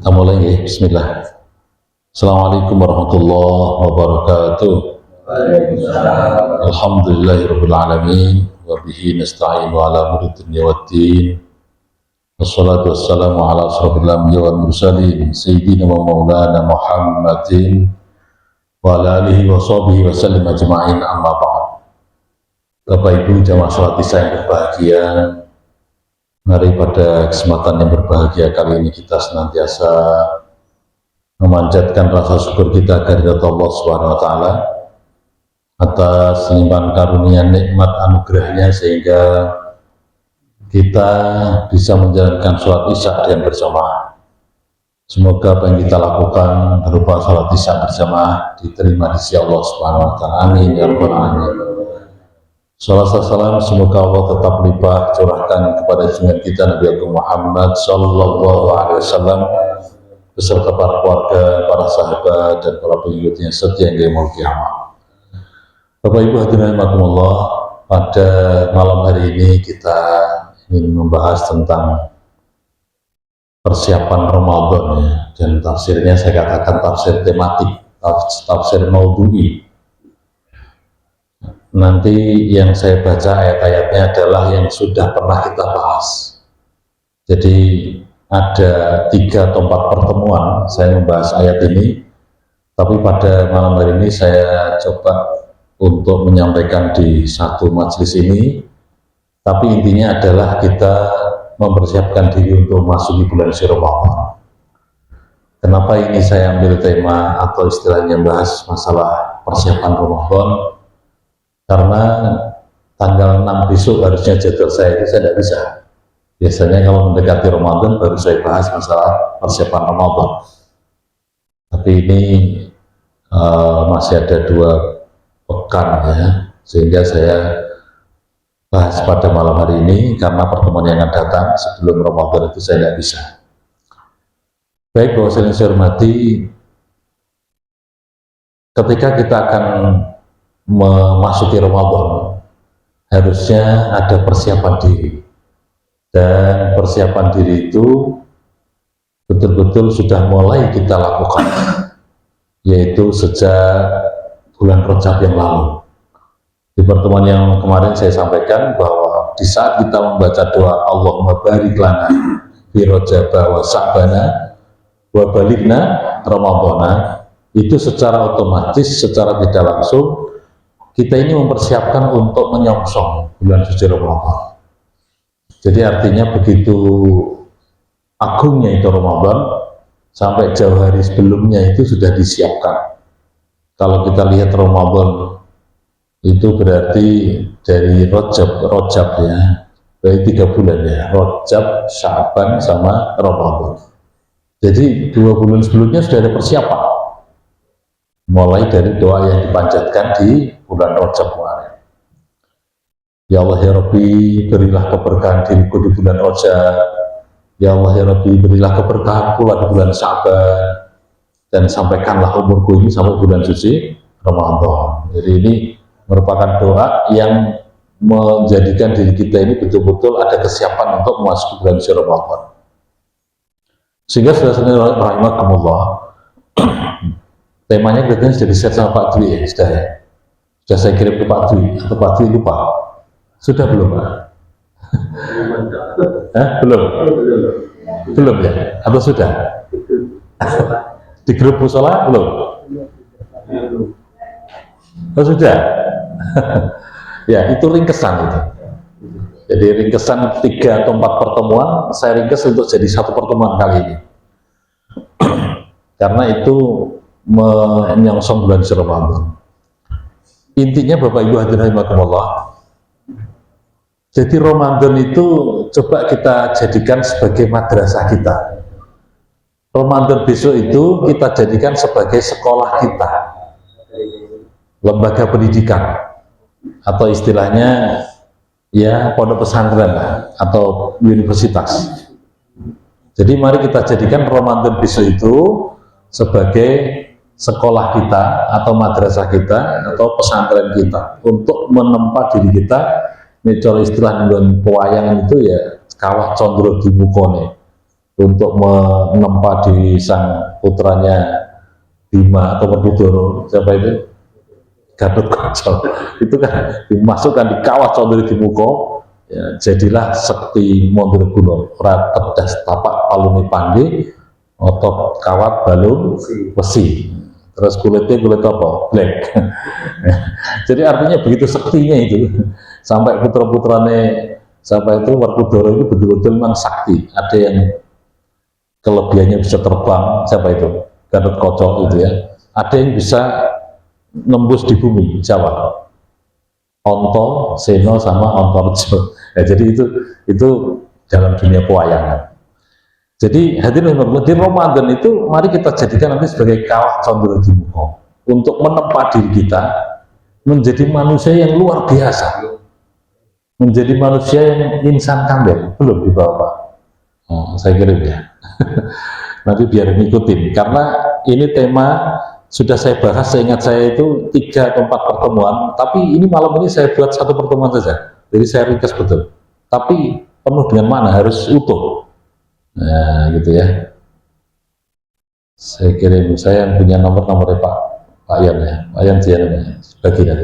Kita mulai ya, bismillah. Assalamualaikum warahmatullahi wabarakatuh. Alhamdulillahirabbil alamin wa bihi nasta'inu ala umuri dunya waddin. Wassalatu wassalamu ala asyrofil anbiya'i wal mursalin sayyidina wa maulana Muhammadin wa ala alihi wa sahbihi wa sallim ajma'in, amma ba'd. Bapak Ibu jamaah salat Isya yang berbahagia, mari pada kesempatan yang berbahagia kali ini kita senantiasa memanjatkan rasa syukur kita kehadirat Allah Subhanahu wa taala atas limpahan karunia nikmat anugerahnya sehingga kita bisa menjalankan sholat Isya dengan berjamaah. Semoga apa yang kita lakukan berupa sholat Isya berjamaah diterima di sisi Allah Subhanahu wa taala. Amin ya rabbal alamin. Salawat salam semoga Allah tetap limpah curahkan kepada junjungan kita Nabi Agung Muhammad sallallahu alaihi wasallam beserta para keluarga, para sahabat dan para pengikutnya setia hingga yaumul kiamat. Bapak Ibu hadirin rahimakumullah, pada malam hari ini kita ingin membahas tentang persiapan Ramadan ya, dan tafsirnya saya katakan tafsir tematik, tafsir maudhu'i. Nanti yang saya baca ayat-ayatnya adalah yang sudah pernah kita bahas. Jadi ada 3 atau 4 pertemuan saya membahas ayat ini, tapi pada malam hari ini saya coba untuk menyampaikan di satu majelis ini. Tapi intinya adalah kita mempersiapkan diri untuk masuk di bulan suci Ramadan. Kenapa ini saya ambil tema atau istilahnya bahas masalah persiapan Ramadan? Karena tanggal 6 besok harusnya jadwal saya itu saya tidak bisa. Biasanya kalau mendekati Ramadan baru saya bahas masalah persiapan Ramadan. Tapi ini masih ada 2 pekan ya, sehingga saya bahas pada malam hari ini karena pertemuan yang akan datang sebelum Ramadan itu saya tidak bisa. Baik, bahwa saya hormati, ketika kita akan memasuki Ramadan harusnya ada persiapan diri, dan persiapan diri itu betul-betul sudah mulai kita lakukan, yaitu sejak bulan Rajab yang lalu. Di pertemuan yang kemarin saya sampaikan bahwa di saat kita membaca doa Allahumma barik lana fi Rajab wa Sya'bana wa balighna Ramadhana, itu secara otomatis, secara tidak langsung kita ini mempersiapkan untuk menyongsong bulan suci Ramadan. Jadi artinya begitu agungnya itu Ramadan, sampai jauh hari sebelumnya itu sudah disiapkan. Kalau kita lihat Ramadan itu berarti dari Rajab ya, dari 3 bulan ya, Rajab, Sya'ban sama Ramadan. Jadi 2 bulan sebelumnya sudah ada persiapan, mulai dari doa yang dipanjatkan di bulan Rajab kemarin. Ya Allah ya Rabbi, berilah keberkahan diriku di bulan Rajab. Ya Allah ya Rabbi, berilah keberkahan pula di bulan Sya'ban, dan sampaikanlah umurku ini sampai bulan suci Ramadan. Jadi ini merupakan doa yang menjadikan diri kita ini betul-betul ada kesiapan untuk memasuki bulan suci Ramadan. Sehingga saudara-saudara rahimakumullah, temanya kelihatannya sudah di-set sama Pak Dwi ya, sudah saya kirim ke Pak Dwi, atau Pak Dwi lupa? Sudah belum Pak? Belum? Belum ya? Atau sudah? Di grup musola belum? Oh sudah? Ya, itu ringkesan itu. Jadi ringkesan 3 atau 4 pertemuan, saya ringkes untuk jadi 1 pertemuan kali ini. Karena itu menyongsong bulan suci Ramadan. Intinya Bapak Ibu hadirin rahimakumullah, jadi Ramadan itu coba kita jadikan sebagai madrasah kita. Ramadan besok itu kita jadikan sebagai sekolah kita, lembaga pendidikan, atau istilahnya ya pondok pesantren atau universitas. Jadi mari kita jadikan Ramadan besok itu sebagai sekolah kita atau madrasah kita atau pesantren kita untuk menempa diri kita. Ini cara istilah dengan pewayangan itu ya kawah condro di mukone, untuk menempa di sang putranya Bima atau Werkudara, siapa itu? Gatotkaca. Itu kan dimasukkan di kawah Condro di muka, ya, jadilah sekti Mandraguna, ora tedas tapak palune pandhe, otot kawat balung besi. Terus kulitnya kulit apa? Black. Jadi artinya begitu sektinya itu, sampai putra-putranya siapa itu Werkudara itu betul-betul memang sakti. Ada yang kelebihannya bisa terbang, siapa itu? Gatotkaca itu ya. Ada yang bisa nembus di bumi, Jawa. Onto, Seno sama Ontorjo. Ya, jadi itu dalam dunia pewayangan. Jadi hadirin di Ramadan itu mari kita jadikan nanti sebagai kawah Condro di muka untuk menempa diri kita menjadi manusia yang luar biasa, menjadi manusia yang insan kamil. Belum di bawah, saya kira ya. Nanti biar ngikutin, karena ini tema sudah saya bahas, seingat saya itu 3 atau 4 pertemuan, tapi ini malam ini saya buat 1 pertemuan saja, jadi saya ringkas betul, tapi penuh dengan mana, harus utuh. Nah gitu ya, saya kirim, saya yang punya nomornya Pak Yan ya, Pak Yan Jian bagi ya.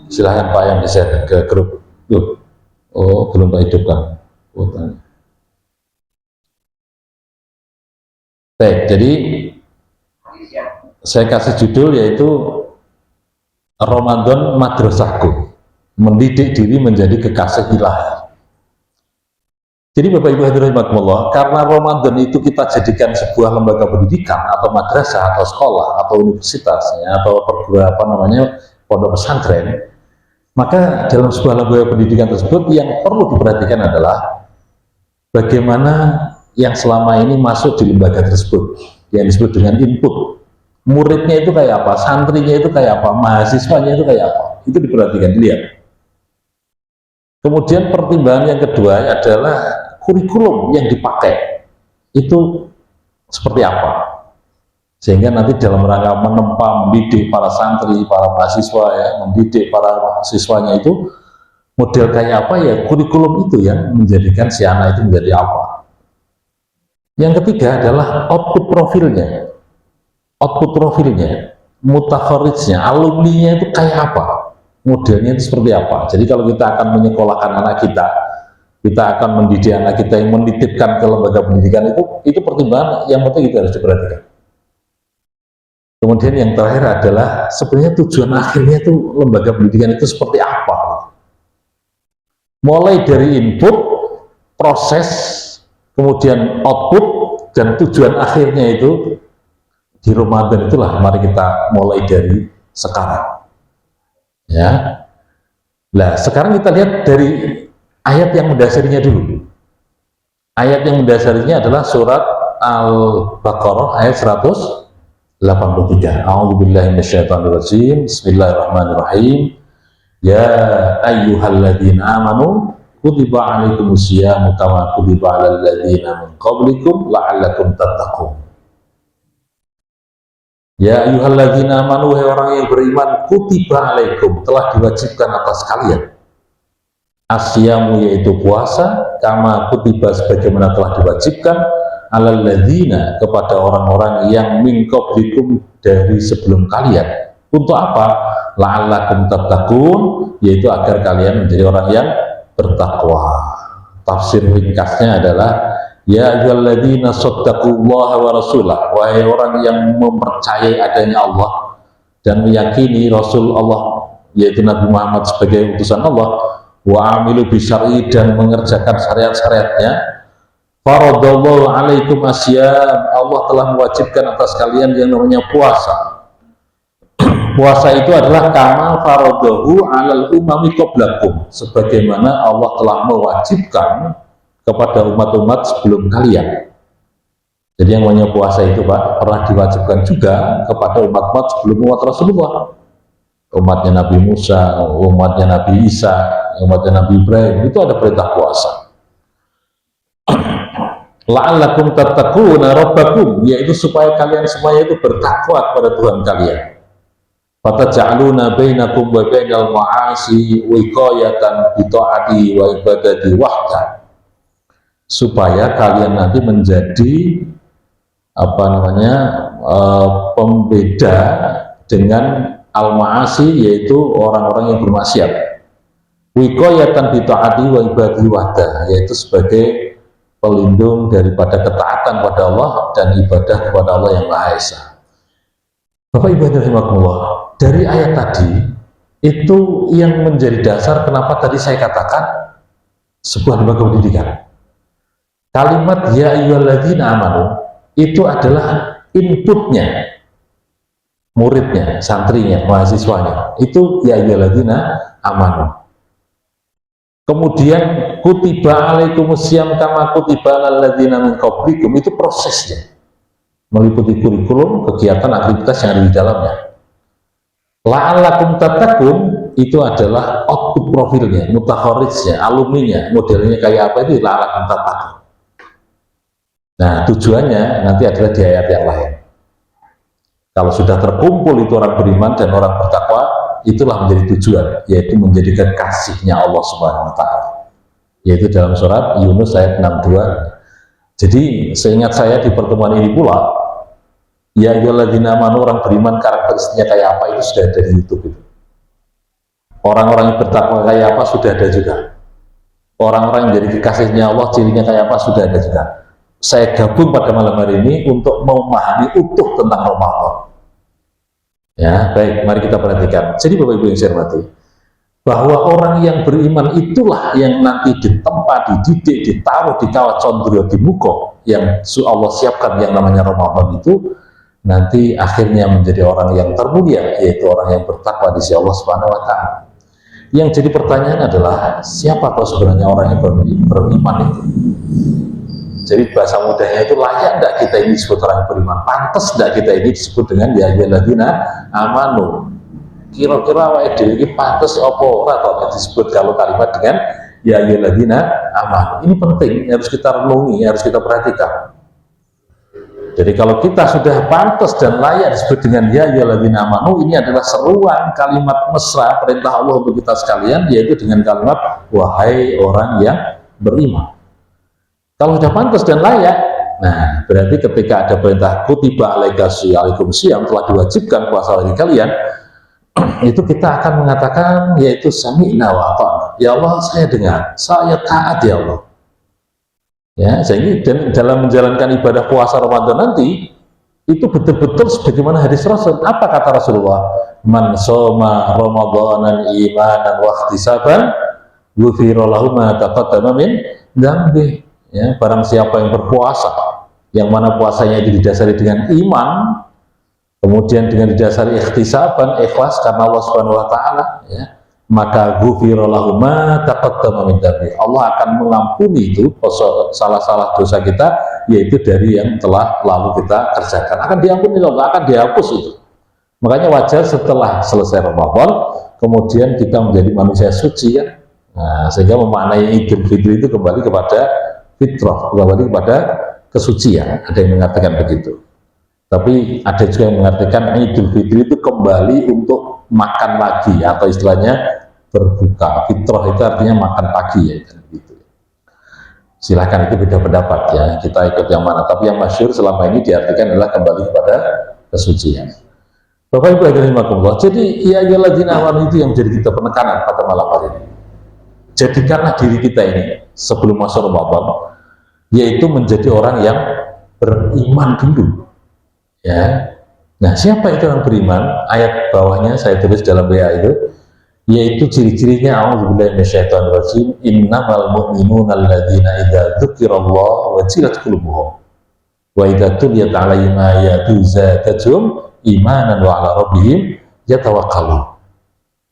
Silahkan Pak Yan di-share ke grup. Oh, belum tak hidupkan. Baik, jadi saya kasih judul yaitu Ramadan Madrasahku, mendidik diri menjadi kekasih ilahi. Jadi Bapak Ibu hadirin rahimakumullah, karena Ramadan itu kita jadikan sebuah lembaga pendidikan atau madrasah atau sekolah atau universitas ya, atau perguruan pondok pesantren, maka dalam sebuah lembaga pendidikan tersebut yang perlu diperhatikan adalah bagaimana yang selama ini masuk di lembaga tersebut, yang disebut dengan input. Muridnya itu kayak apa, santrinya itu kayak apa, mahasiswanya itu kayak apa, itu diperhatikan, dilihat. Kemudian pertimbangan yang kedua adalah kurikulum yang dipakai itu seperti apa, sehingga nanti dalam rangka menempa, mendidik para santri, para mahasiswa ya, mendidik para siswanya itu model kayak apa ya, kurikulum itu yang menjadikan si anak itu menjadi apa. Yang ketiga adalah output profilnya, mutakharijnya, alumninya itu kayak apa, modelnya itu seperti apa. Jadi kalau kita akan menyekolahkan anak kita akan mendidik anak kita yang menitipkan ke lembaga pendidikan itu pertimbangan yang penting itu harus diperhatikan. Kemudian yang terakhir adalah sebenarnya tujuan akhirnya itu lembaga pendidikan itu seperti apa. Mulai dari input, proses, kemudian output, dan tujuan akhirnya itu di Ramadan itulah mari kita mulai dari sekarang. Ya. Nah, sekarang kita lihat dari ayat yang mendasarinya dulu. Ayat yang mendasarinya adalah surat Al-Baqarah ayat 183. A'udzubillahi minasyaitonirrajim. Bismillahirrahmanirrahim. Ya ayyuhalladzina amanu kutiba alaikumusyamu kama kutiba alal ladzina min qablikum la'allakum tattaqun. Ya ayyuhalladzina amanu, wahai orang yang beriman, kutiba alaikum, telah diwajibkan atas kalian, asyamu yaitu puasa, kama kutiba sebagaimana telah diwajibkan, alal ladzina kepada orang-orang yang min qablikum dari sebelum kalian. Untuk apa? La'allakum tattaqun, yaitu agar kalian menjadi orang yang bertakwa. Tafsir ringkasnya adalah ya ayyuhalladzina saddaqullaha wa rasulah, wahai orang yang mempercayai adanya Allah dan meyakini Rasul Allah yaitu Nabi Muhammad sebagai utusan Allah, wa amilu bisyar'i, dan mengerjakan syariat-syariatnya. Faradallahu alaikum asyam, Allah telah mewajibkan atas kalian yang namanya puasa. Puasa itu adalah kama faradahu alal umami qablakum, sebagaimana Allah telah mewajibkan kepada umat-umat sebelum kalian. Jadi yang namanya puasa itu Pak, pernah diwajibkan juga kepada umat-umat sebelum umat Rasulullah. Umatnya Nabi Musa, umatnya Nabi Isa, umatnya Nabi Ibrahim, itu ada perintah puasa. La'allakum tattaquna rabbakum, yaitu supaya kalian semuanya itu bertakwa kepada Tuhan kalian. fataj'aluna bainakum wa bainal ma'asi wiqayatan bi ta'ati wa ibadati wahda, supaya kalian nanti menjadi pembeda dengan al-ma'asi, yaitu orang-orang yang bermaksiat, wiqayatan bi ta'ati wa ibadati wahda, yaitu sebagai pelindung daripada ketaatan pada Allah dan ibadah kepada Allah yang Maha Esa. Bapak Ibu rahimakumullah, dari ayat tadi itu yang menjadi dasar kenapa tadi saya katakan sebuah lembaga pendidikan. Kalimat ya ayyuhalladzina amanu itu adalah inputnya, muridnya, santrinya, mahasiswanya, itu ya ayyuhalladzina amanu. Kemudian kutiba alaikumusiyam kama kutiba alal ladzina min qablikum, itu prosesnya, meliputi kurikulum, kegiatan, aktivitas yang ada di dalamnya. La'allakum tattaqun itu adalah output profilnya, mutakharijnya, alumninya, modelnya kayak apa, itu la'allakum tattaqun. Nah, tujuannya nanti adalah di ayat yang lain. Kalau sudah terkumpul itu orang beriman dan orang bertakwa, itulah menjadi tujuan, yaitu menjadi kekasihnya Allah Subhanahu wa Ta'ala, yaitu dalam surat Yunus ayat 62. Jadi seingat saya di pertemuan ini pula, ya ayyuhalladzina amanu, orang beriman karakteristiknya kayak apa itu sudah ada di YouTube itu. Orang-orang yang bertakwa kayak apa sudah ada juga. Orang-orang yang jadi kekasihnya Allah cirinya kayak apa sudah ada juga. Saya gabung pada malam hari ini untuk memahami utuh tentang Ramadan. Ya, baik, mari kita perhatikan. Jadi Bapak Ibu yang saya hormati, bahwa orang yang beriman itulah yang nanti ditempa, dididik, ditaruh di kawat condro di muka yang Allah siapkan yang namanya Ramadan itu, nanti akhirnya menjadi orang yang termulia, yaitu orang yang bertakwa di sisi Allah Subhanahu wa Ta'ala. Yang jadi pertanyaan adalah, siapa tahu sebenarnya orang yang beriman itu? Jadi bahasa mudahnya itu, layak tidak kita ini disebut orang yang beriman? Pantas tidak kita ini disebut dengan ya ayyuhalladzina amanu? Kira-kira awake dhewe iki pantes apa ora to disebut kalau kalimat dengan ya ayyuhalladzina amanu? Ini penting, harus kita renungi, harus kita perhatikan. Jadi kalau kita sudah pantas dan layak disebut dengan ya ayyuhalladzina amanu, ini adalah seruan kalimat mesra perintah Allah untuk kita sekalian, yaitu dengan kalimat wahai orang yang beriman. Kalau sudah pantas dan layak, nah berarti ketika ada perintah kutiba alaikumusiyam, telah diwajibkan puasa bagi kalian, itu kita akan mengatakan yaitu sami'na wa ata'na. Ya Allah, saya dengar, saya taat ya Allah. Ya, jadi dan dalam menjalankan ibadah puasa Ramadan nanti itu betul-betul sebagaimana hadis Rasul. Apa kata Rasulullah? Man shoma ramadanan imanan wa ihtisaban ghufira lahu ma taqaddama min dzambi. Ya, barang siapa yang berpuasa, yang mana puasanya itu didasari dengan iman, kemudian dengan didasari ikhtisaban, ikhlas karena Allah Subhanahu wa Ta'ala, ya, maka ghufira lahu ma taqaddama min dzambi. Allah akan mengampuni itu salah-salah dosa kita, yaitu dari yang telah lalu kita kerjakan. Akan diampuni Allah, akan dihapus itu. Makanya wajar setelah selesai Ramadan, kemudian kita menjadi manusia suci, ya. Nah, sehingga memaknai Idul Fitri itu kembali kepada fitrah, kembali kepada kesucian. Ada yang mengatakan begitu. Tapi ada juga yang mengatakan Idul Fitri itu kembali untuk makan lagi, atau istilahnya berbuka. Fitrah itu artinya makan pagi, ya, gitu. Silahkan, itu beda pendapat, ya, kita ikut yang mana. Tapi yang masyhur selama ini diartikan adalah kembali kepada kesucian. Bapak Ibu rahimakumullah. Jadi ya ayyuhalladzina amanu itu yang menjadi kita penekanan pada malam hari ini. Jadikanlah diri kita ini sebelum masuk Ramadan, yaitu menjadi orang yang beriman dulu, ya. Nah, siapa itu yang beriman? Ayat bawahnya saya tulis dalam WA itu, yaitu ciri-cirinya a'udzubillahi minasyaitonirrajim, innamal mu'minuna alladzina idza dzukirallahu wajilat qulubuhum wa idza tuliyat 'alaihim ayatu zadatuhum imanan wa 'ala rabbihim yatawakkalun.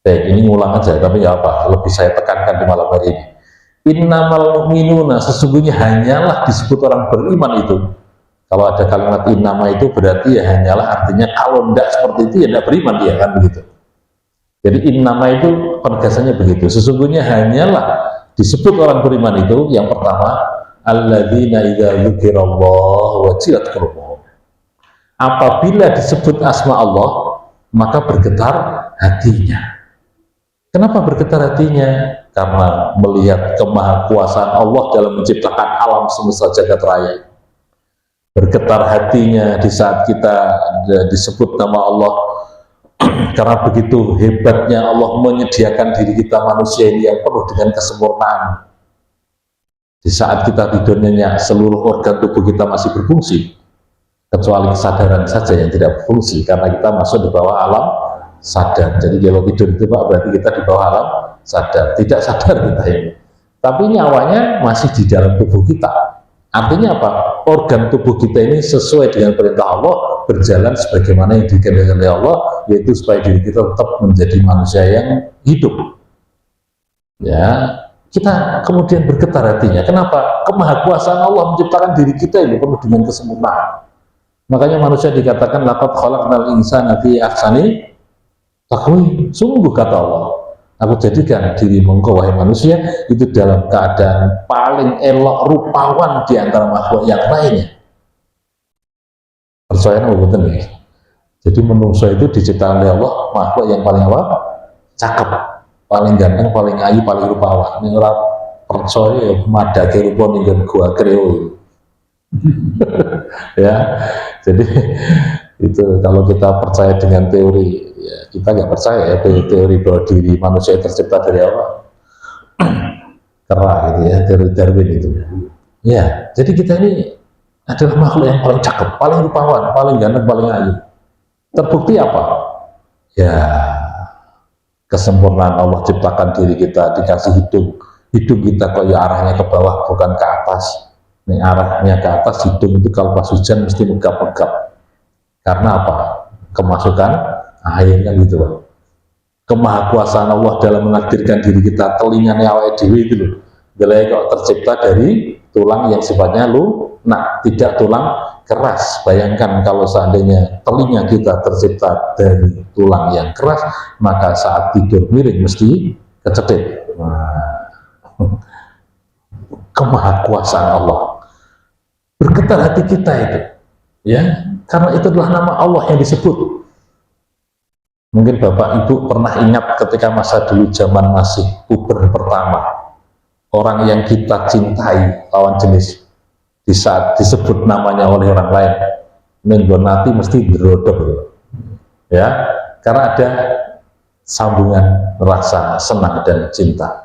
Baik, ini ngulang aja, tapi nggak apa, lebih saya tekankan di malam hari ini. Innamal mu'minuna, sesungguhnya hanyalah disebut orang beriman itu. Kalau ada kalimat innama itu berarti ya hanyalah, artinya kalau tidak seperti itu ya tidak beriman dia, kan begitu. Jadi innama itu penegasannya begitu. Sesungguhnya hanyalah disebut orang beriman itu yang pertama, alladzina idza dzukirallahu wajilat qulubuhum. Apabila disebut asma Allah, maka bergetar hatinya. Kenapa bergetar hatinya? Karena melihat kemahakuasaan Allah dalam menciptakan alam semesta jagat raya. Bergetar hatinya di saat kita disebut nama Allah, karena begitu hebatnya Allah menyediakan diri kita manusia ini yang penuh dengan kesempurnaan. Di saat kita tidur nyenyak, seluruh organ tubuh kita masih berfungsi, kecuali kesadaran saja yang tidak berfungsi, karena kita masuk di bawah alam sadar. Jadi kalau tidur itu Pak, berarti kita di bawah alam sadar, tidak sadar kita ini. Tapi nyawanya masih di dalam tubuh kita. Artinya apa? Organ tubuh kita ini sesuai dengan perintah Allah, berjalan sebagaimana yang dikehendaki oleh Allah, yaitu supaya diri kita tetap menjadi manusia yang hidup. Ya, kita kemudian bergetar hatinya. Kenapa? Kemahakuasaan Allah menciptakan diri kita ini penuh dengan kesempurnaan. Makanya manusia dikatakan laqad khalaqnal insana fi ahsani taqwim. Sungguh kata Allah, aku jadikan dirimu engkau wahai manusia itu dalam keadaan paling elok rupawan di antara makhluk yang lainnya. Percaya nggak betul nih? Jadi manusia itu diciptakan oleh Allah makhluk yang paling apa? Cakep, paling ganteng, paling ayu, paling rupawan. Ini orang percaya ya madake rupa ning gua kreo. Ya, jadi itu kalau kita percaya dengan teori, ya kita nggak percaya ya teori bahwa diri manusia tercipta dari apa? Kera gitu ya, teori Darwin itu. Ya, jadi kita ini adalah makhluk yang paling cakep, paling rupawan, paling ganteng, paling ayu. Terbukti apa? Ya, kesempurnaan Allah ciptakan diri kita, dikasih hidung. Hidung kita kok ya arahnya ke bawah, bukan ke atas. Ini arahnya ke atas, hidung itu kalau pas hujan mesti megap-megap. Karena apa? Kemasukan air kan gitu loh. Kemahakuasaan Allah dalam menakdirkan diri kita, telinganya awake dhewe itu loh. Belai kok tercipta dari tulang yang sifatnya lunak, tidak tulang keras. Bayangkan kalau seandainya telinga kita tercipta dari tulang yang keras, maka saat tidur miring mesti kecedit. Kemahakuasaan Allah. Bergetar hati kita itu, ya, karena itu adalah nama Allah yang disebut. Mungkin Bapak Ibu pernah ingat ketika masa dulu zaman masih puber pertama, orang yang kita cintai lawan jenis di saat disebut namanya oleh orang lain, minggu nanti mesti berodok, ya, karena ada sambungan rasa senang dan cinta.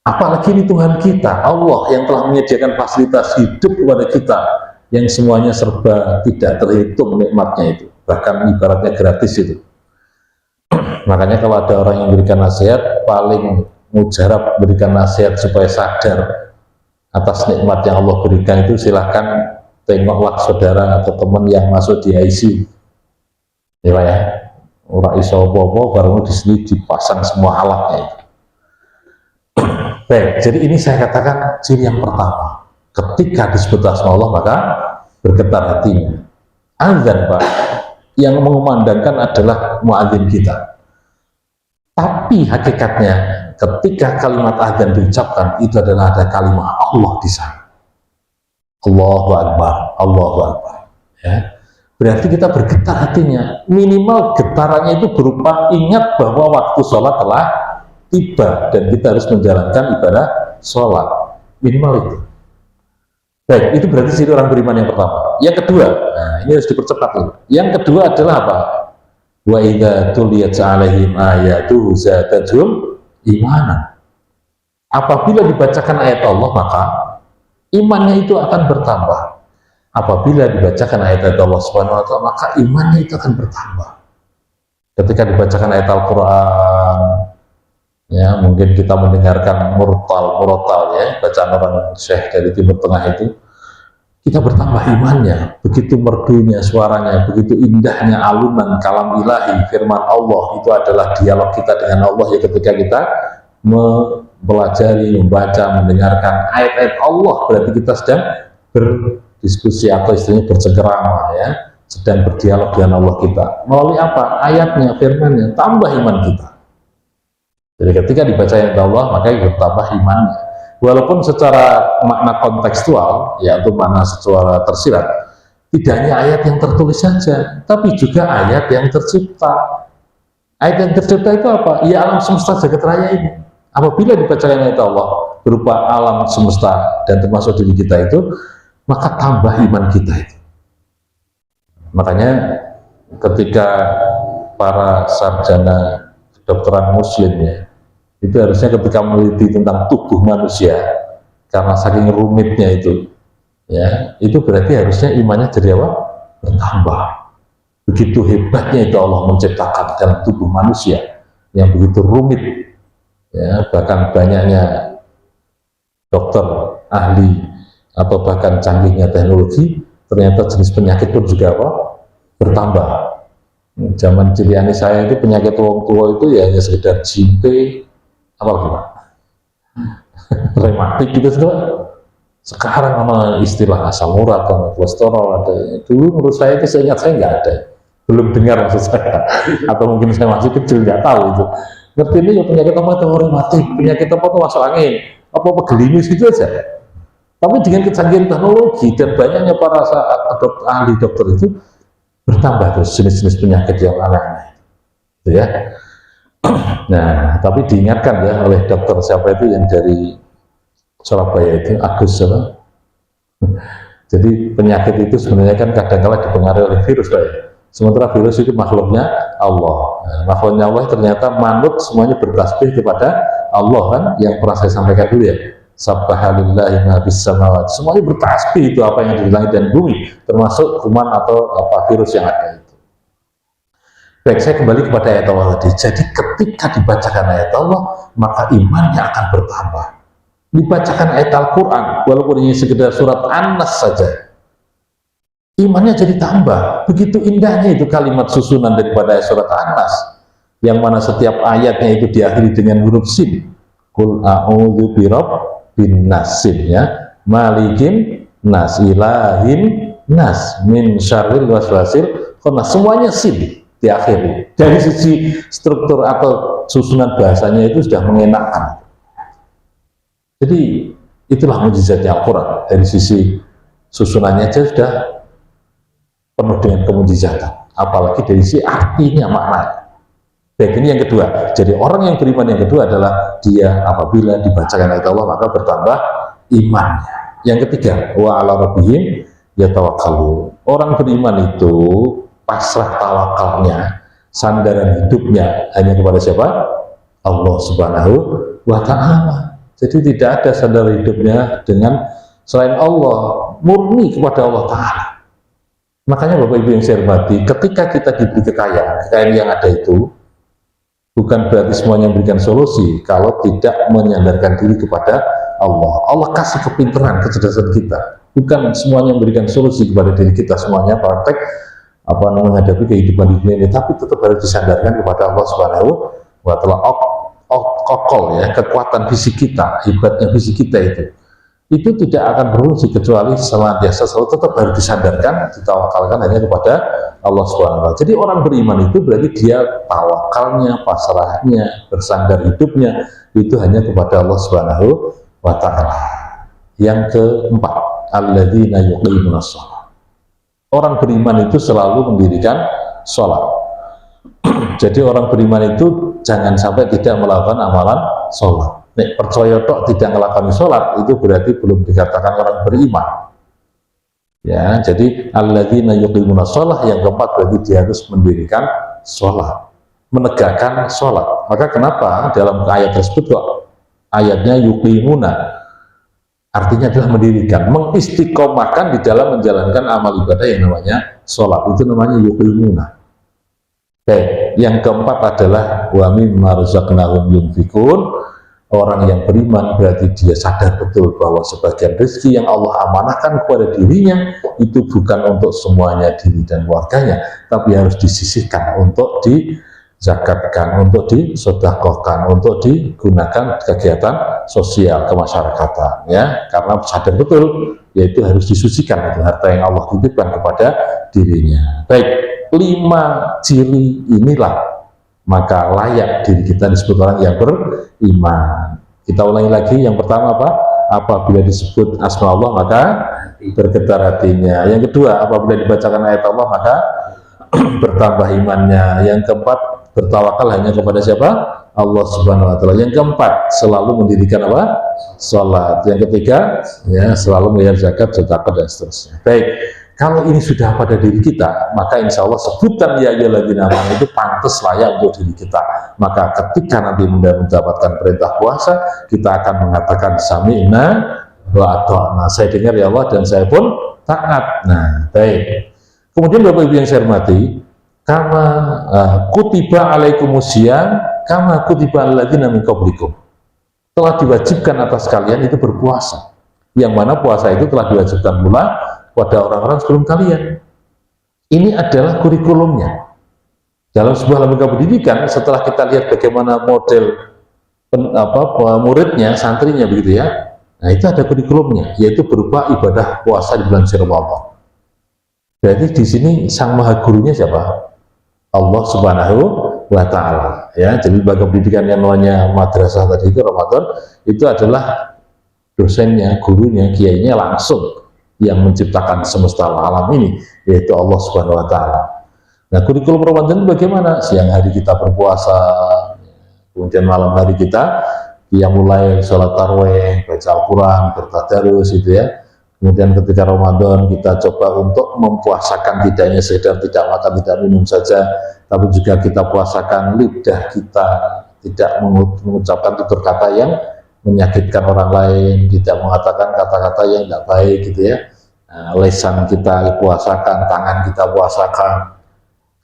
Apalagi ini Tuhan kita, Allah yang telah menyediakan fasilitas hidup kepada kita, yang semuanya serba tidak terhitung nikmatnya itu, bahkan ibaratnya gratis itu. Makanya kalau ada orang yang berikan nasihat, paling mujarab berikan nasihat supaya sadar atas nikmat yang Allah berikan itu, silahkan tengoklah saudara atau teman yang masuk di ICU, ya, orang iso apa-apa, baru di sini dipasang semua alatnya itu. Baik, jadi ini saya katakan ciri yang pertama. Ketika disebut asma Allah maka bergetar hatinya. Azan Pak, yang mengumandangkan adalah muadzin kita. Tapi hakikatnya ketika kalimat azan diucapkan itu adalah ada kalimat Allah di sana. Allahu Akbar, Allahu Akbar. Ya. Berarti kita bergetar hatinya. Minimal getarannya itu berupa ingat bahwa waktu sholat telah tiba dan kita harus menjalankan ibadah sholat, minimal itu. Baik, itu berarti ciri orang beriman yang pertama. Yang kedua, nah ini harus dipercepat loh. Yang kedua adalah apa? Wa idza tuliyat 'alaihim ayatuhu zadatuhum imanan. Apabila dibacakan ayat Allah maka imannya itu akan bertambah. Apabila dibacakan ayat Allah Subhanahu wa taala maka imannya itu akan bertambah. Ketika dibacakan ayat Al-Qur'an, ya mungkin kita mendengarkan murotal ya, bacaan orang syekh dari Timur Tengah itu, kita bertambah imannya. Begitu merdunya suaranya, begitu indahnya alunan kalam ilahi, firman Allah, itu adalah dialog kita dengan Allah ya, ketika kita mempelajari, membaca, mendengarkan ayat-ayat Allah, berarti kita sedang berdiskusi atau istilahnya bercengkerama ya, sedang berdialog dengan Allah kita. Melalui apa? Ayatnya, firmannya, tambah iman kita. Jadi ketika dibaca ayat Allah maka bertambah imannya. Walaupun secara makna kontekstual, yaitu makna secara tersirat, Tidak hanya ayat yang tertulis saja, tapi juga ayat yang tercipta. Ayat yang tercipta itu apa? Ya alam semesta jagat raya ini. Apabila dibacakan ayat Allah berupa alam semesta dan termasuk diri kita itu, maka tambah iman kita itu. Makanya ketika para sarjana kedokteran muslim ya, itu harusnya ketika meneliti tentang tubuh manusia, karena saking rumitnya itu ya, itu berarti harusnya imannya jadi apa? Bertambah. Begitu hebatnya itu Allah menciptakan dalam tubuh manusia yang begitu rumit ya, bahkan banyaknya dokter ahli atau bahkan canggihnya teknologi, ternyata jenis penyakit pun juga apa? Bertambah. Zaman ciliani saya itu penyakit tua itu ya hanya sekedar jimpe, apa lagi Pak? Rematik gitu sudah. Sekarang sama istilah asam urat atau kolesterol ada. Dulu menurut saya itu saya ingat saya nggak ada, belum dengar maksud saya, atau mungkin saya masih kecil nggak tahu itu. Ngerti ini ya penyakit apa itu rematik, penyakit apa itu masuk angin, apa gelimis gitu aja. Tapi dengan kecanggihan teknologi dan banyaknya para ahli dokter itu bertambah terus jenis-jenis penyakit yang aneh-aneh, gitu ya. Nah, tapi diingatkan ya oleh dokter siapa itu yang dari Surabaya itu, Agus apa? Jadi penyakit itu sebenarnya kan kadang-kala dipengaruhi oleh virus Pak ya. Sementara virus itu makhluknya Allah. Nah, makhluknya Allah ternyata manut semuanya bertasbih kepada Allah kan, yang pernah saya sampaikan dulu ya. Subhanallahi ma fis samawati. Semuanya bertasbih itu apa yang di langit dan bumi, termasuk kuman atau apa virus yang ada itu. Baik, saya kembali kepada ayat Allah tadi. Jadi ketika dibacakan ayat Allah, maka imannya akan bertambah. Dibacakan ayat Al-Quran, walaupun ini sekedar surat An-Nas saja, imannya jadi tambah. Begitu indahnya itu kalimat susunan daripada surat An-Nas, yang mana setiap ayatnya itu diakhiri dengan huruf sin. Qul a'udzu birabbin nas, ya, malikin nas, ilahin nas, min syarril waswasil khannas. Semuanya sin diakhiri. Dari sisi struktur atau susunan bahasanya itu sudah mengenakkan. Jadi itulah mukjizatnya Al-Quran. Dari sisi susunannya aja sudah penuh dengan kemukjizatan, apalagi dari sisi artinya, maknanya. Baik, ini yang kedua. Jadi orang yang beriman yang kedua adalah dia apabila dibacakan ayat Allah maka bertambah imannya. Yang ketiga, wa ala rabbihim yatawakkalun. Orang beriman itu pasrah tawakalnya, sandaran hidupnya hanya kepada siapa? Allah Subhanahu wa ta'ala. Jadi tidak ada sandar hidupnya dengan selain Allah, murni kepada Allah Ta'ala. Makanya Bapak Ibu yang saya hormati, ketika kita diberi kekayaan yang ada itu, bukan berarti semuanya memberikan solusi kalau tidak menyandarkan diri kepada Allah. Allah kasih kepintaran, kecerdasan kita. Bukan semuanya memberikan solusi kepada diri kita, semuanya praktek menghadapi kehidupan di dunia ini, tapi tetap harus disandarkan kepada Allah Subhanahu wa Ta'ala. Kokol ya, kekuatan fisik kita, hebatnya fisik kita itu tidak akan berfungsi kecuali senantiasa selalu tetap harus disandarkan, ditawakalkan hanya kepada Allah SWT. Jadi orang beriman itu berarti dia tawakalnya, pasrahnya, bersandar hidupnya itu hanya kepada Allah SWT. Yang keempat, alladzina yuqimunas shalah. Orang beriman itu selalu mendirikan sholat. Jadi orang beriman itu jangan sampai tidak melakukan amalan sholat. Nek percaya tok tidak melakukan sholat itu berarti belum dikatakan orang beriman. Ya, jadi alladzina yuqimunas shalah yang keempat berarti dia harus mendirikan sholat, menegakkan sholat. Maka kenapa dalam ayat tersebut kok ayatnya yuqimuna, artinya adalah mendirikan, mengistiqomahkan di dalam menjalankan amal ibadah yang namanya sholat. Itu namanya yuqimuna. Baik, yang keempat adalah wa mimma razaqnahum yunfikun. Orang yang beriman berarti dia sadar betul bahwa sebagian rezeki yang Allah amanahkan kepada dirinya itu bukan untuk semuanya diri dan keluarganya, tapi harus disisihkan untuk dizakatkan, untuk disedekahkan, untuk digunakan kegiatan sosial kemasyarakatan, ya, karena sadar betul yaitu harus disucikan itu harta yang Allah titipkan kepada dirinya. Baik, 5 ciri inilah maka layak diri kita disebut orang yang beriman. Kita ulangi lagi, yang pertama apa? apabila disebut asma Allah maka bergetar hatinya. Yang kedua, apabila dibacakan ayat Allah maka bertambah imannya. Yang keempat, bertawakal hanya kepada siapa? Allah Subhanahu wa taala. Yang keempat, selalu mendirikan apa? Salat. Yang ketiga, ya selalu membayar zakat, sedekah dan seterusnya. Baik, kalau ini sudah pada diri kita, maka insya Allah sebutan ya ayyuhalladzina amanu itu pantas layak untuk diri kita. Maka ketika nanti mendapatkan perintah puasa, kita akan mengatakan sami'na wa ata'na. Saya dengar ya Allah dan saya pun taat. Nah, baik. Kemudian Bapak Ibu yang saya hormati, kama kutiba alaikumusiyam kama kutiba alladzina min qablikum. Telah diwajibkan atas kalian itu berpuasa. Yang mana puasa itu telah diwajibkan pula pada orang-orang sebelum kalian. Ini adalah kurikulumnya. Dalam sebuah lembaga pendidikan, setelah kita lihat bagaimana model muridnya, santrinya begitu ya. Nah, itu ada kurikulumnya, yaitu berupa ibadah puasa di bulan Ramadan. Berarti di sini sang maha gurunya siapa? Allah Subhanahu wa taala. Ya, jadi lembaga pendidikan yang namanya madrasah tadi itu Ramadan itu adalah dosennya, gurunya, kiainya langsung yang menciptakan semesta alam ini, yaitu Allah Subhanahu wa taala. Nah, kurikulum Ramadan itu bagaimana? Siang hari kita berpuasa, kemudian malam hari kita mulai sholat tarawih, baca Al-Quran, bertadarus itu ya. Kemudian ketika Ramadan kita coba untuk mempuasakan tidak hanya sekedar tidak makan, tidak minum saja, tapi juga kita puasakan lidah kita, tidak mengucapkan tutur kata yang menyakitkan orang lain, tidak mengatakan kata-kata yang tidak baik gitu ya. Nah, lesan kita puasakan, tangan kita puasakan,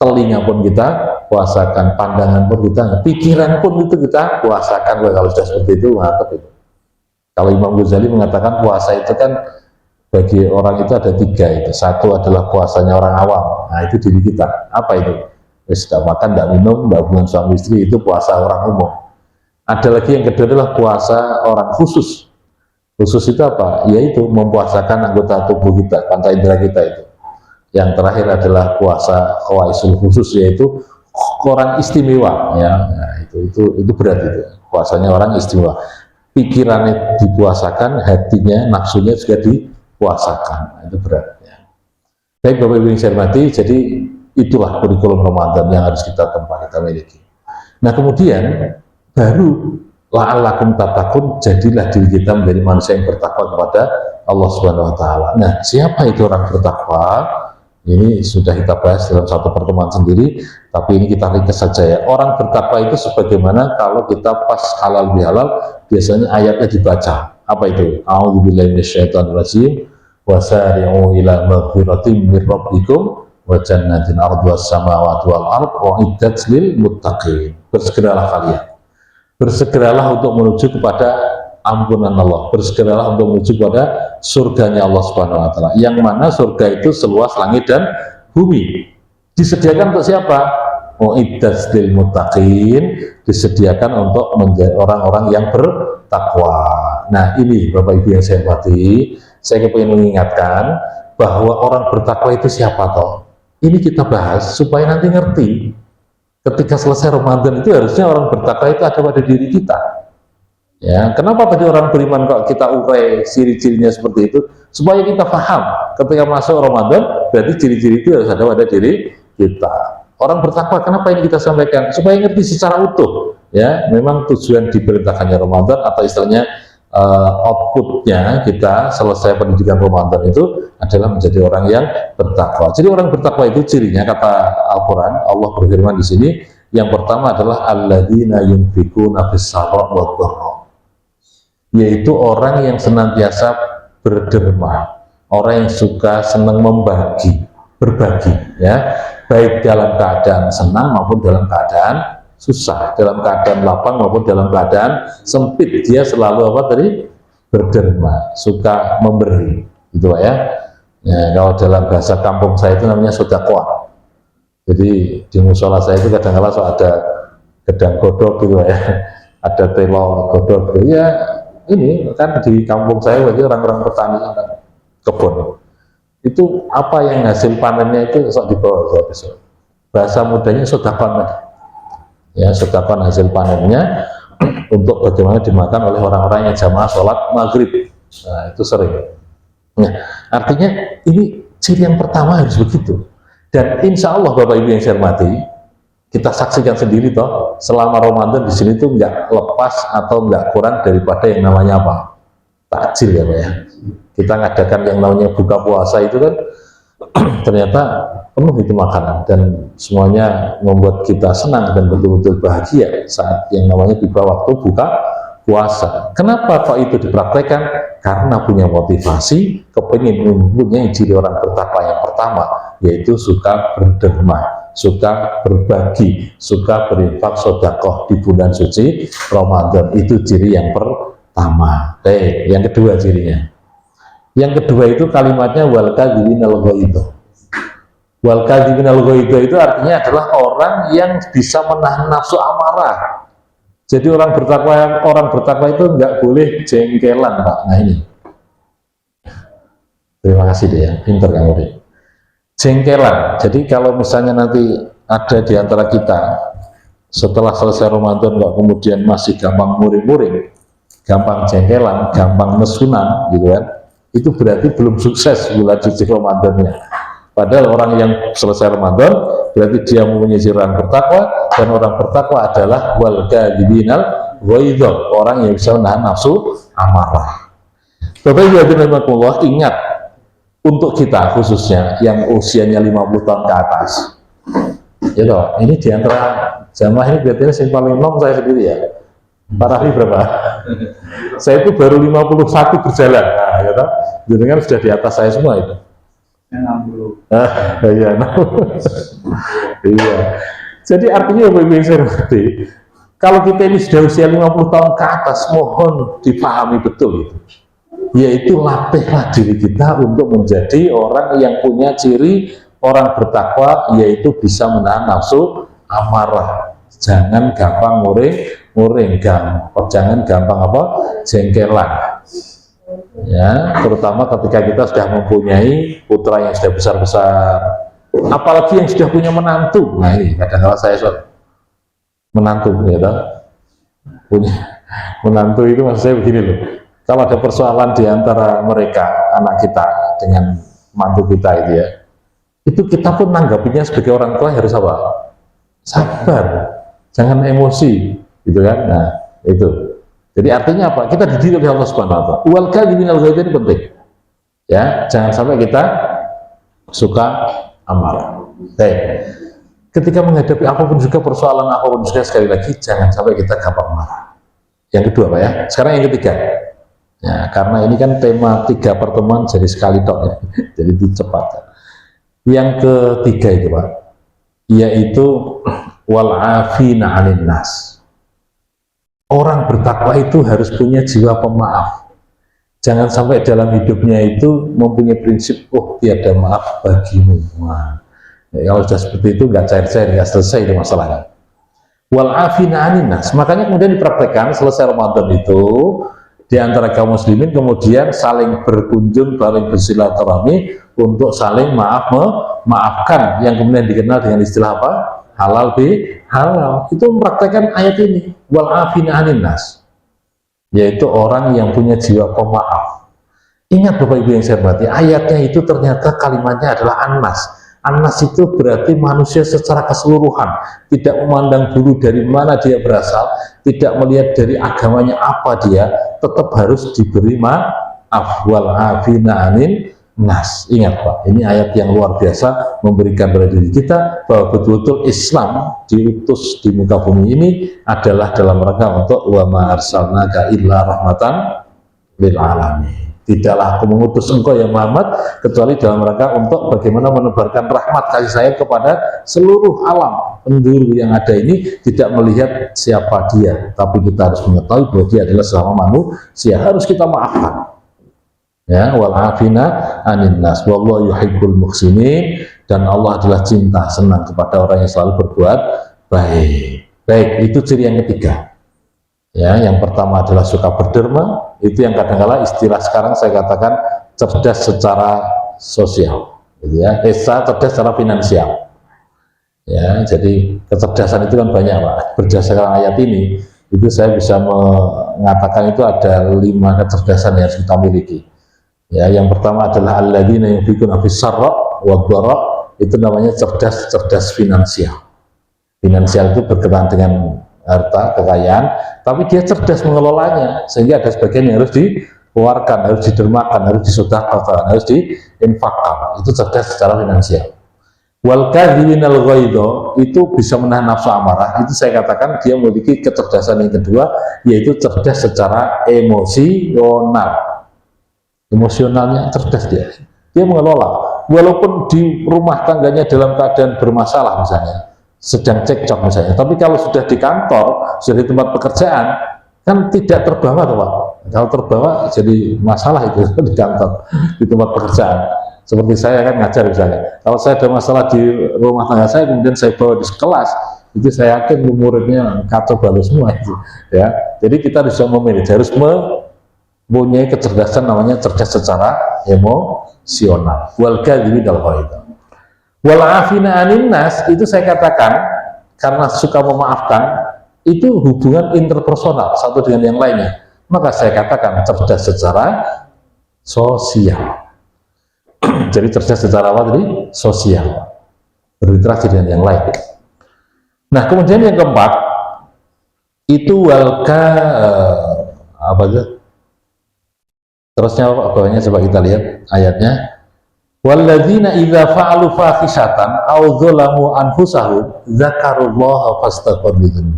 telinga pun kita puasakan, pandangan pun kita, pikiran pun itu kita puasakan. Kalau sudah seperti itu, mantap itu. Kalau Imam Ghazali mengatakan puasa itu kan bagi orang itu ada tiga itu. Satu adalah puasanya orang awam. Nah, itu diri kita. Apa itu? Tidak makan, tidak minum, tidak hubungan suami istri, itu puasa orang umum. Ada lagi yang kedua adalah puasa orang khusus. Khusus itu apa? Yaitu mempuasakan anggota tubuh kita, panca indera kita itu. Yang terakhir adalah puasa khawaisul khusus, yaitu orang istimewa. Ya, nah, itu berat itu. Puasanya orang istimewa. Pikirannya dipuasakan, hatinya, nafsunya juga dipuasakan. Nah, itu berat. Ya. Baik Bapak Ibu yang saya hormati, jadi itulah kurikulum Ramadan yang harus kita tempat kita miliki. Nah, kemudian baru la'allakum tattaqun, jadilah diri kita menjadi manusia yang bertakwa kepada Allah Subhanahu wa taala. Nah, siapa itu orang bertakwa? Ini sudah kita bahas dalam satu pertemuan sendiri, tapi ini kita ringkas saja ya. Orang bertakwa itu sebagaimana kalau kita pas halal bihalal, biasanya ayatnya dibaca. Apa itu? A'udzubillahi minasyaitonirrajim wasari'u ila maghfiratin mir rabbikum wa jannatin arduhas samawati wal ardh uiddat lil muttaqin. Bersegeralah kalian. Bersegeralah untuk menuju kepada ampunan Allah, bersegeralah untuk menuju kepada surganya Allah Subhanahu wa taala. Yang mana surga itu seluas langit dan bumi. Disediakan untuk siapa? Uiddat lil muttaqin, disediakan untuk menjadi orang-orang yang bertakwa. Nah, ini Bapak Ibu yang saya hormati, saya ingin mengingatkan bahwa orang bertakwa itu siapa toh? Ini kita bahas supaya nanti ngerti. Ketika selesai Ramadan itu harusnya orang bertakwa itu ada pada diri kita. Ya, kenapa tadi orang beriman kok kita urai ciri-cirinya seperti itu? Supaya kita paham ketika masuk Ramadan, berarti ciri-ciri itu harus ada pada diri kita. Orang bertakwa, kenapa ini kita sampaikan? Supaya ngerti secara utuh. Ya, memang tujuan diperintahkannya Ramadan atau istilahnya outputnya kita selesai pendidikan Ramadan itu adalah menjadi orang yang bertakwa. Jadi orang bertakwa itu cirinya, kata Al-Quran, Allah berfirman di sini, yang pertama adalah alladzina yunfikuna fis-sarra wad-dharra, yaitu orang yang senantiasa berderma, orang yang suka senang membagi, berbagi, ya, baik dalam keadaan senang maupun dalam keadaan susah, dalam keadaan lapang maupun dalam keadaan sempit, dia selalu apa tadi? Berderma, suka memberi, gitu Pak ya. Ya, kalau dalam bahasa kampung saya itu namanya sedekah. Jadi di musola saya itu kadang-kadang so ada gedang godok gitu Pak ya, ada telo godok gitu. Ya, ini kan di kampung saya bagi orang-orang petani kebun. Itu apa yang hasil panennya itu sok dibawa besok. Bahasa mudanya sedekah. Ya, sedekah hasil panennya untuk bagaimana dimakan oleh orang-orang yang jamaah sholat maghrib. Nah, itu sering. Nah, artinya ini ciri yang pertama harus begitu. Dan insya Allah Bapak Ibu yang saya hormati, kita saksikan sendiri toh, selama Ramadan di sini tuh nggak lepas atau nggak kurang daripada yang namanya apa? Takjil ya Pak ya. Kita ngadakan yang namanya buka puasa itu kan ternyata penuh itu makanan dan semuanya membuat kita senang dan betul-betul bahagia saat yang namanya tiba waktu buka puasa. Kenapa kok itu dipraktekkan? Karena punya motivasi, kepingin mempunyai ciri orang bertakwa yang pertama, yaitu suka berderma, suka berbagi, suka berinfak sedekah di bulan suci Ramadan. Itu ciri yang pertama. Yang kedua cirinya. Yang kedua itu kalimatnya wal kadhiminal ghaidha. Wal kadhiminal ghaidha itu artinya adalah orang yang bisa menahan nafsu amarah. Jadi orang bertakwa itu nggak boleh jengkelan, Pak. Nah ini. Terima kasih deh ya, pinter kamu deh. Jengkelan. Jadi kalau misalnya nanti ada di antara kita setelah selesai Ramadan nggak kemudian masih gampang muring-muring, gampang jengkelan, gampang nesunan, gitu kan? Itu berarti belum sukses bulan suci Ramadannya. Padahal orang yang selesai Ramadan berarti dia mempunyai ciri orang bertakwa, dan orang bertakwa adalah wal kadhiminal ghaidha, orang yang bisa menahan nafsu amarah. Bapak Ibu hadirin rahimakumullah, ingat untuk kita khususnya yang usianya 50 tahun ke atas. Ya toh, ini diantara jamaah ini berarti yang paling nom saya sendiri ya. Pak Raffi berapa? Saya itu baru 51 berjalan. Nah, ya toh, jadi kan sudah di atas saya semua itu. 60. Iya, iya. Jadi artinya Bapak Ibu yang saya hormati, kalau kita ini sudah usia 50 tahun ke atas, mohon dipahami betul itu. Yaitu latihlah diri kita untuk menjadi orang yang punya ciri orang bertakwa, yaitu bisa menahan nafsu amarah. Jangan gampang muring, jangan gampang apa? Jengkelan. Ya, terutama ketika kita sudah mempunyai putra yang sudah besar-besar, apalagi yang sudah punya menantu. Nah ini kadang-kadang saya menantu, ya toh? Punya menantu itu maksud saya begini loh. Kalau ada persoalan di antara mereka, anak kita dengan mantu kita itu kita pun nanggapinya sebagai orang tua harus apa? Sabar, jangan emosi, gitu kan? Nah itu. Jadi artinya apa? Kita dididik oleh Allah Subhanahu wa taala. Wal kadhiminal ghaidha ini penting. Ya, jangan sampai kita suka amarah. Baik. Ketika menghadapi apapun juga persoalan apapun juga, sekali lagi jangan sampai kita gampang marah. Yang kedua Pak ya. Sekarang yang ketiga. Ya, karena ini kan tema 3 pertemuan jadi sekali tok ya. Jadi cepat. Yang ketiga itu Pak, yaitu wal afina 'anil nas. Orang bertakwa itu harus punya jiwa pemaaf. Jangan sampai dalam hidupnya itu mempunyai prinsip, oh tiada maaf bagimu. Nah, ya, kalau sudah seperti itu nggak cair-cair, nggak selesai itu masalahnya. Wal afina 'anil nas. Makanya kemudian dipraktekkan selesai Ramadan itu di antara kaum muslimin kemudian saling berkunjung, saling bersilaturahmi untuk saling maafkan, yang kemudian dikenal dengan istilah apa? Halal bi halal. Itu mempraktekkan ayat ini, wal afina 'anil nas, yaitu orang yang punya jiwa pemaaf. Ingat Bapak Ibu yang saya hormati, ayatnya itu ternyata kalimatnya adalah annas. Annas itu berarti manusia secara keseluruhan, tidak memandang dulu dari mana dia berasal, tidak melihat dari agamanya apa dia, tetap harus diberi maaf. Wal afina 'anil nas. Ingat Pak, ini ayat yang luar biasa memberikan pada diri kita bahwa betul-betul Islam diutus di muka bumi ini adalah dalam rangka untuk wa ma arsalnaka illa rahmatan lil alamin. Tidaklah aku mengutus engkau ya Muhammad kecuali dalam rangka untuk bagaimana menebarkan rahmat kasih sayang kepada seluruh alam. Penjuru yang ada ini tidak melihat siapa dia, tapi kita harus mengetahui bahwa dia adalah sesama manusia, harus kita maafkan. Ya, wal afina 'anil nas wallahu yuhibbul muhsinin, dan Allah adalah cinta senang kepada orang yang selalu berbuat baik. Baik, itu ciri yang ketiga. Ya, yang pertama adalah suka berderma, itu yang kadang-kala istilah sekarang saya katakan cerdas secara sosial, gitu ya. Cerdas secara finansial. Ya, jadi kecerdasan itu kan banyak Pak. Berdasarkan ayat ini, Itu saya bisa mengatakan itu ada 5 kecerdasan yang harus kita miliki. Ya, yang pertama adalah alladzina yunfiquna fis sarra wad dharra, itu namanya cerdas finansial. Finansial itu berkaitan dengan harta, kekayaan, tapi dia cerdas mengelolanya, sehingga ada sebagian yang harus dikeluarkan, harus didermakan, harus disedekahkan, harus diinfakkan. Itu cerdas secara finansial. Wal kadhiminal ghaidha, itu bisa menahan nafsu amarah. Itu saya katakan dia memiliki kecerdasan yang kedua, yaitu cerdas secara emosional. Emosionalnya cerdas dia mengelola, walaupun di rumah tangganya dalam keadaan bermasalah misalnya, sedang cekcok misalnya, tapi kalau sudah di kantor, sudah di tempat pekerjaan, kan tidak terbawa tuh Pak. Kalau terbawa jadi masalah itu di kantor, di tempat pekerjaan. Seperti saya kan ngajar misalnya, kalau saya ada masalah di rumah tangga saya, kemudian saya bawa di kelas, itu saya yakin muridnya kacau balau semua itu, ya. Jadi kita bisa memilih, harus mempunyai kecerdasan, namanya cerdas secara emosional. Wal kadhiminal ghaidha. Wal afina 'anil nas, itu saya katakan karena suka memaafkan, itu hubungan interpersonal satu dengan yang lainnya. Maka saya katakan cerdas secara sosial. Jadi cerdas secara apa tadi? Sosial, berinteraksi dengan yang lain. Nah, kemudian yang keempat itu walka apa itu? Terusnya bawahnya coba kita lihat ayatnya. Walladzina idza fa'alu fahisatan aw dzalamu anfusahum dzakarullaha fastaghfiru.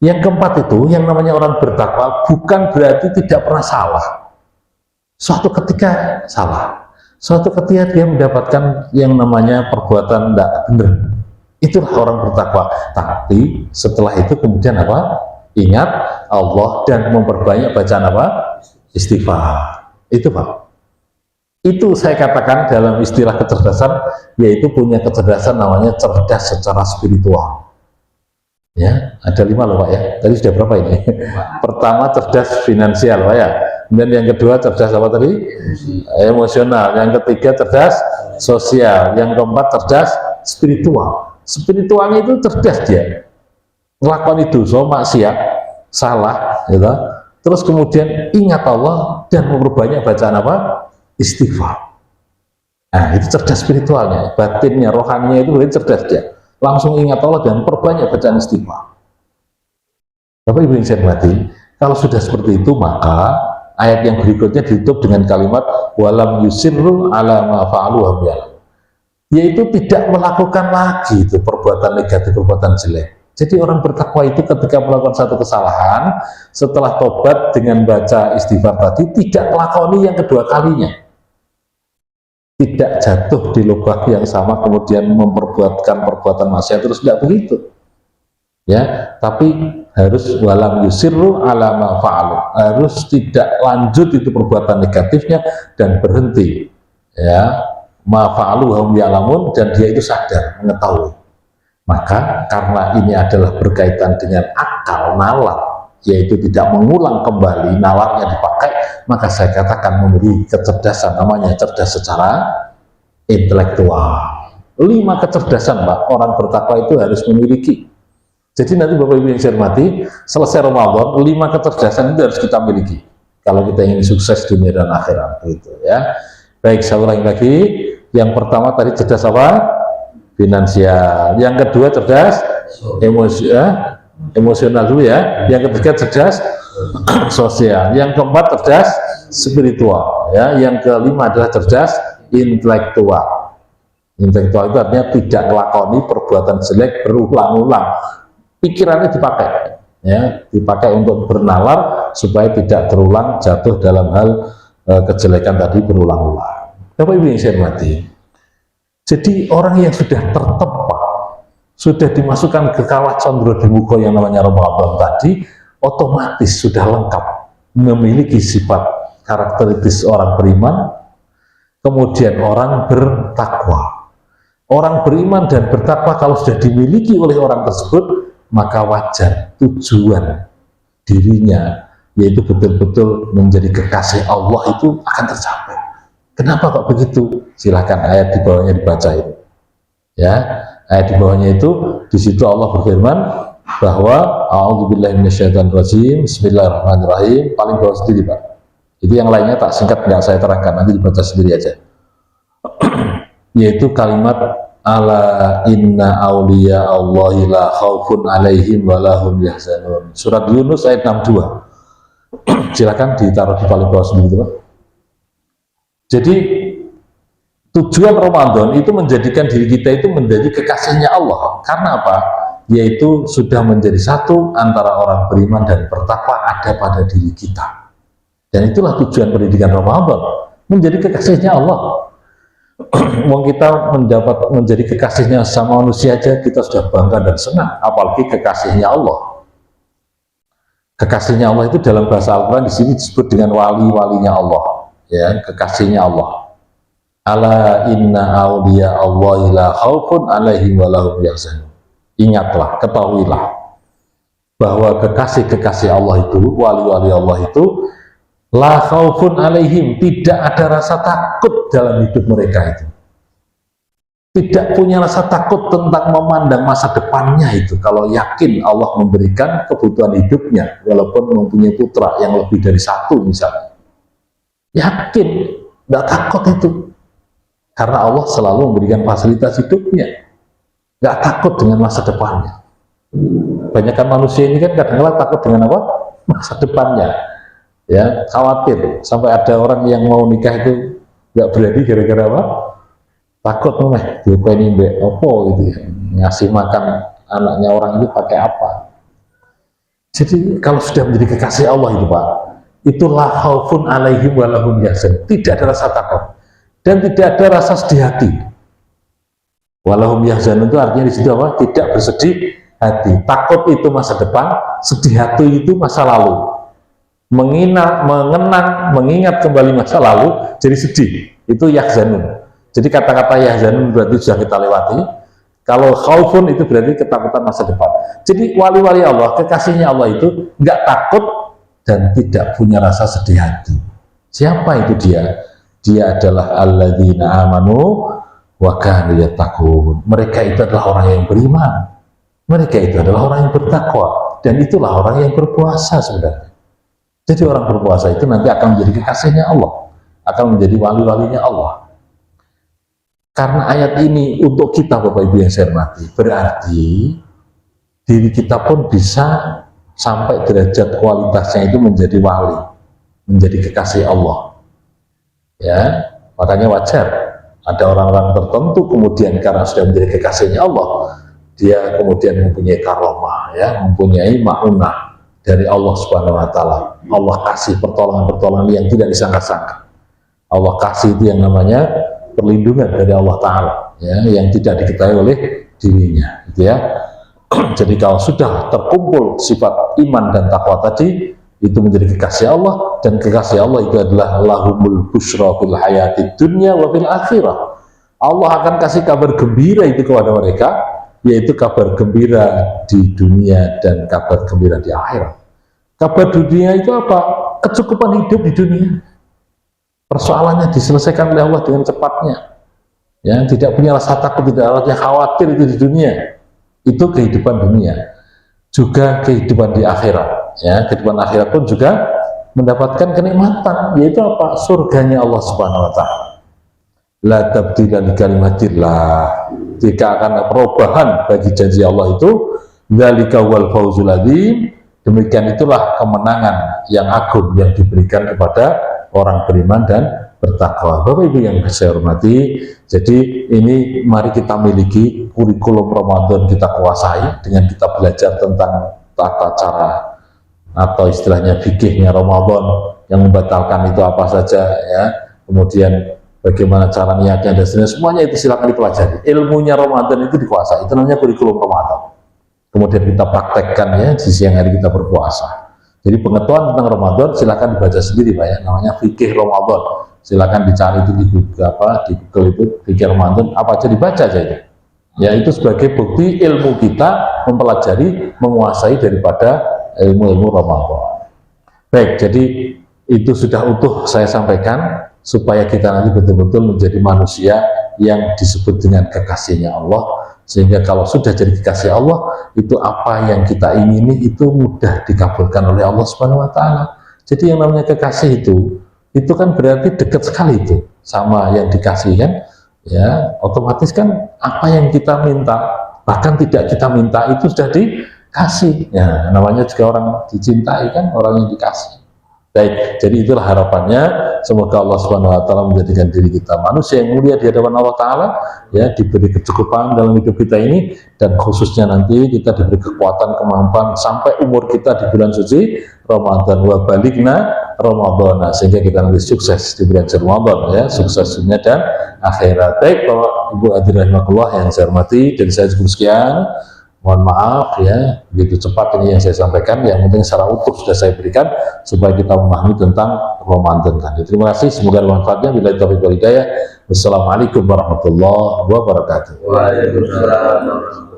Yang keempat itu, yang namanya orang bertakwa bukan berarti tidak pernah salah. Suatu ketika salah. Suatu ketika dia mendapatkan yang namanya perbuatan tidak benar, itulah orang bertakwa. Tapi setelah itu kemudian apa? Ingat Allah dan memperbanyak bacaan apa? Istighfar. Itu Pak. Itu saya katakan dalam istilah kecerdasan, yaitu punya kecerdasan namanya cerdas secara spiritual. Ya, ada 5 loh Pak ya. Tadi sudah berapa ini? Pertama cerdas finansial Pak ya. Kemudian yang kedua cerdas apa tadi? Emosional. Yang ketiga cerdas sosial. Yang keempat cerdas spiritual. Spiritualnya itu cerdas dia. Melakukan itu, so maksiat, salah, gitu. Terus kemudian ingat Allah dan memperbanyak bacaan apa? Istighfar. Nah, itu cerdas spiritualnya, batinnya, rohaninya itu berarti cerdas dia. Langsung ingat Allah dan memperbanyak bacaan istighfar. Bapak Ibu yang saya hormati, kalau sudah seperti itu maka ayat yang berikutnya ditutup dengan kalimat walam yusirru ala ma fa'alu, yaitu tidak melakukan lagi itu perbuatan negatif, perbuatan jelek. Jadi orang bertakwa itu ketika melakukan satu kesalahan, setelah tobat dengan baca istighfar tadi, tidak melakoni yang kedua kalinya, tidak jatuh di lubang yang sama kemudian memperbuatkan perbuatan maksiat terus, tidak begitu ya, tapi harus walam yusirru ala ma fa'alu, harus tidak lanjut itu perbuatan negatifnya dan berhenti ya, ma fa'alu hum ya'lamun, dan dia itu sadar, mengetahui. Maka karena ini adalah berkaitan dengan akal, nalar, yaitu tidak mengulang kembali, nalarnya dipakai, maka saya katakan memberi kecerdasan, namanya cerdas secara intelektual. 5 kecerdasan Pak orang bertakwa itu harus memiliki. Jadi nanti Bapak Ibu yang saya hormati, selesai Ramadan, 5 kecerdasan itu harus kita miliki kalau kita ingin sukses dunia dan akhirat, gitu ya. Baik, saya ulangi lagi. Yang pertama tadi cerdas apa? Finansial. Yang kedua cerdas emosional dulu ya. Yang ketiga cerdas sosial. Yang keempat cerdas spiritual ya. Yang kelima adalah cerdas intelektual. Intelektual itu artinya tidak melakoni perbuatan jelek berulang-ulang. Pikirannya dipakai ya, dipakai untuk bernalar supaya tidak terulang jatuh dalam hal kejelekan tadi berulang-ulang. Bapak Ibu yang saya hormati, jadi orang yang sudah tertempa, sudah dimasukkan ke kawah condro di muka yang namanya Ramadan tadi, otomatis sudah lengkap memiliki sifat karakteristik orang beriman, kemudian orang bertakwa. Orang beriman dan bertakwa kalau sudah dimiliki oleh orang tersebut, maka wajar tujuan dirinya, yaitu betul-betul menjadi kekasih Allah, itu akan tercapai. Kenapa kok begitu? Silahkan ayat di bawahnya dibaca itu. Ya, ayat di bawahnya itu, di situ Allah berfirman, bahwa a'udzubillahi minasyaitonirrajim, bismillahirrahmanirrahim, paling bawah sendiri Pak. Itu yang lainnya tak singkat, nggak saya terangkan, nanti dibaca sendiri aja. Yaitu kalimat ala inna awliya Allahi la khaufun alaihim wa lahum yahzanun. Surat Yunus ayat 62. Silakan ditaruh di paling bawah sendiri Pak. Jadi tujuan Ramadan itu menjadikan diri kita itu menjadi kekasihnya Allah. Karena apa? Yaitu sudah menjadi satu antara orang beriman dan bertakwa ada pada diri kita. Dan itulah tujuan pendidikan Ramadan, menjadi kekasihnya Allah. Wong kita menjadi kekasihnya sama manusia aja kita sudah bangga dan senang, apalagi kekasihnya Allah. Kekasihnya Allah itu dalam bahasa Al-Quran di sini disebut dengan wali-walinya Allah, ya, kekasihnya Allah. Ala inna awliya Allahi la khaufun alaihim wa lahum yahzanun. Ingatlah, ketahuilah bahwa kekasih-kekasih Allah itu, wali-wali Allah itu, la khaufun alaihim, tidak ada rasa takut dalam hidup mereka itu. Tidak punya rasa takut tentang memandang masa depannya itu. Kalau yakin Allah memberikan kebutuhan hidupnya, walaupun mempunyai putra yang lebih dari satu misalnya. Yakin, tidak takut itu. Karena Allah selalu memberikan fasilitas hidupnya. Nggak takut dengan masa depannya. Banyakkan manusia ini kan kadang-kadang takut dengan apa? Masa depannya. Ya, khawatir. Sampai ada orang yang mau nikah itu nggak berani gara-gara apa? Takut nih, ini mbak opo gitu ya. Ngasih makan anaknya orang itu pakai apa? Jadi kalau sudah menjadi kekasih Allah itu Pak, itu la khaufun alaihim wa lahum yahzanun. Tidak ada rasa takut dan tidak ada rasa sedih hati. Walahum yahzanun itu artinya di situ apa? Tidak bersedih hati. Takut itu masa depan, sedih hati itu masa lalu. Mengingat kembali masa lalu, jadi sedih. Itu yahzanun. Jadi kata-kata yahzanun berarti sudah kita lewati. Kalau khaufun itu berarti ketakutan masa depan. Jadi wali-wali Allah, kekasihnya Allah itu nggak takut dan tidak punya rasa sedih hati. Siapa itu dia? Dia adalah alladzina amanu wa kanu yattaqun. Mereka itu adalah orang yang beriman. Mereka itu adalah orang yang bertakwa, dan itulah orang yang berpuasa sebenarnya. Jadi orang berpuasa itu nanti akan menjadi kekasihnya Allah, akan menjadi wali-walinya Allah. Karena ayat ini untuk kita Bapak Ibu yang saya hormati, berarti diri kita pun bisa sampai derajat kualitasnya itu menjadi wali, menjadi kekasih Allah. Ya, makanya wajar ada orang-orang tertentu kemudian karena sudah menjadi kekasihnya Allah, dia kemudian mempunyai karomah, ya, mempunyai ma'unah dari Allah Subhanahu wa Ta'ala. Allah kasih pertolongan-pertolongan yang tidak disangka-sangka. Allah kasih itu yang namanya perlindungan dari Allah Ta'ala, ya, yang tidak diketahui oleh dirinya, gitu ya. Jadi kalau sudah terkumpul sifat iman dan takwa tadi, itu menjadi kekasih Allah, dan kekasih Allah itu adalah lahumul busyra fil hayatid dunya wa fil akhirah. Allah akan kasih kabar gembira itu kepada mereka, yaitu kabar gembira di dunia dan kabar gembira di akhirat. Kabar dunia itu apa? Kecukupan hidup di dunia. Persoalannya diselesaikan oleh Allah dengan cepatnya. Ya, tidak punya rasa takut, tidak ada khawatir itu di dunia. Itu kehidupan dunia. Juga kehidupan di akhirat. Ya, kehidupan akhirat pun juga mendapatkan kenikmatan, yaitu apa? Surganya Allah Subhanahu wa Ta'ala. La tabdila li kalimatillah. Jika akan ada perubahan bagi janji Allah itu, dzalika wal fawzul adzim. Demikian itulah kemenangan yang agung yang diberikan kepada orang beriman dan bertakwa. Bapak Ibu yang saya hormati, jadi ini mari kita miliki kurikulum Ramadan, kita kuasai dengan kita belajar tentang tata cara atau istilahnya fikihnya Ramadan, yang membatalkan itu apa saja, ya, kemudian bagaimana cara niatnya dan semuanya itu silakan dipelajari. Ilmunya Ramadan itu dikuasai, itu namanya kurikulum Ramadan. Kemudian kita praktekkan, ya, di siang hari kita berpuasa. Jadi pengetahuan tentang Ramadan silakan dibaca sendiri Pak, ya, namanya fikih Ramadan. Silakan dicari itu di Google itu fikih Ramadan, apa aja dibaca aja itu. Ya, itu sebagai bukti ilmu kita mempelajari, menguasai daripada ilmu-ilmu Ramadan. Baik, jadi itu sudah utuh saya sampaikan supaya kita nanti betul-betul menjadi manusia yang disebut dengan kekasihnya Allah, Sehingga kalau sudah jadi kekasih Allah, itu apa yang kita ingini itu mudah dikabulkan oleh Allah Subhanahu wa taala. Jadi yang namanya kekasih itu kan berarti dekat sekali itu sama yang dikasih kan. Ya, otomatis kan apa yang kita minta, bahkan tidak kita minta itu sudah dikasih. Ya, namanya juga orang dicintai kan, orang yang dikasih. Baik, jadi itulah harapannya. Semoga Allah Subhanahu wa taala menjadikan diri kita manusia yang mulia di hadapan Allah taala, ya, diberi kecukupan dalam hidup kita ini, dan khususnya nanti kita diberi kekuatan, kemampuan sampai umur kita di bulan suci Ramadan, wa baligna Ramadan, sehingga kita nanti sukses di bulan Ramadan, ya, sukses dunia dan akhirat. Baik, Bapak Ibu hadirin rahimakumullah yang saya hormati, dan saya cukup sekian. Mohon maaf ya, begitu cepat ini yang saya sampaikan. Yang penting secara utuh sudah saya berikan supaya kita memahami tentang Ramadan tadi. Terima kasih, semoga bermanfaatnya. Billahi taufiq wal hidayah. Wassalamualaikum warahmatullahi wabarakatuh. Waalaikumsalam.